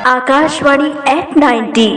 Akashvani eight 90।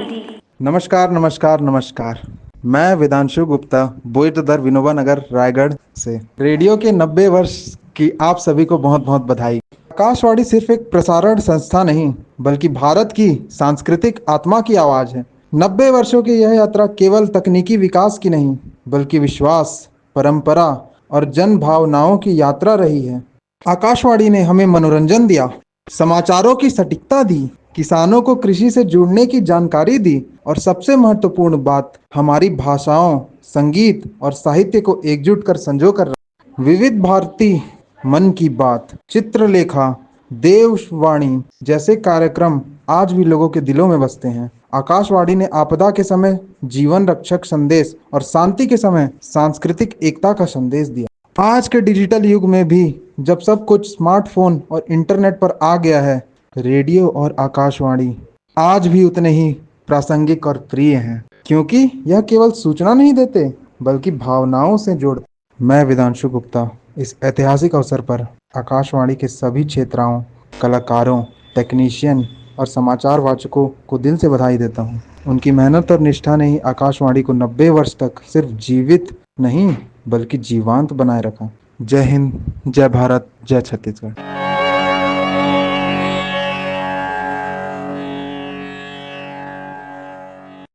नमस्कार नमस्कार नमस्कार। मैं वेदांशु गुप्ता, बोईट दर विनोबा नगर रायगढ़ से रेडियो के 90 वर्ष की आप सभी को बहुत बहुत बधाई। आकाशवाणी सिर्फ एक प्रसारण संस्था नहीं बल्कि भारत की सांस्कृतिक आत्मा की आवाज है। 90 वर्षों की यह यात्रा केवल तकनीकी विकास की नहीं बल्कि विश्वास, परंपरा और जन भावनाओं की यात्रा रही है। आकाशवाणी ने हमें मनोरंजन दिया, समाचारों की सटीकता दी, किसानों को कृषि से जुड़ने की जानकारी दी और सबसे महत्वपूर्ण बात, हमारी भाषाओं, संगीत और साहित्य को एकजुट कर संजो कर रखा। विविध भारती, मन की बात, चित्रलेखा, देववाणी जैसे कार्यक्रम आज भी लोगों के दिलों में बसते हैं। आकाशवाणी ने आपदा के समय जीवन रक्षक संदेश और शांति के समय सांस्कृतिक एकता का संदेश दिया। आज के डिजिटल युग में भी जब सब कुछ स्मार्टफोन और इंटरनेट पर आ गया है, रेडियो और आकाशवाणी आज भी उतने ही प्रासंगिक और प्रिय हैं, क्योंकि यह केवल सूचना नहीं देते बल्कि भावनाओं से जोड़ते। मैं वेदांशु गुप्ता इस ऐतिहासिक अवसर पर आकाशवाणी के सभी क्षेत्राओं, कलाकारों, टेक्नीशियन और समाचार वाचकों को दिल से बधाई देता हूँ। उनकी मेहनत और निष्ठा ने ही आकाशवाणी को 90 वर्ष तक सिर्फ जीवित नहीं बल्कि जीवांत बनाए रखा। जय हिंद, जय भारत, जय छत्तीसगढ़।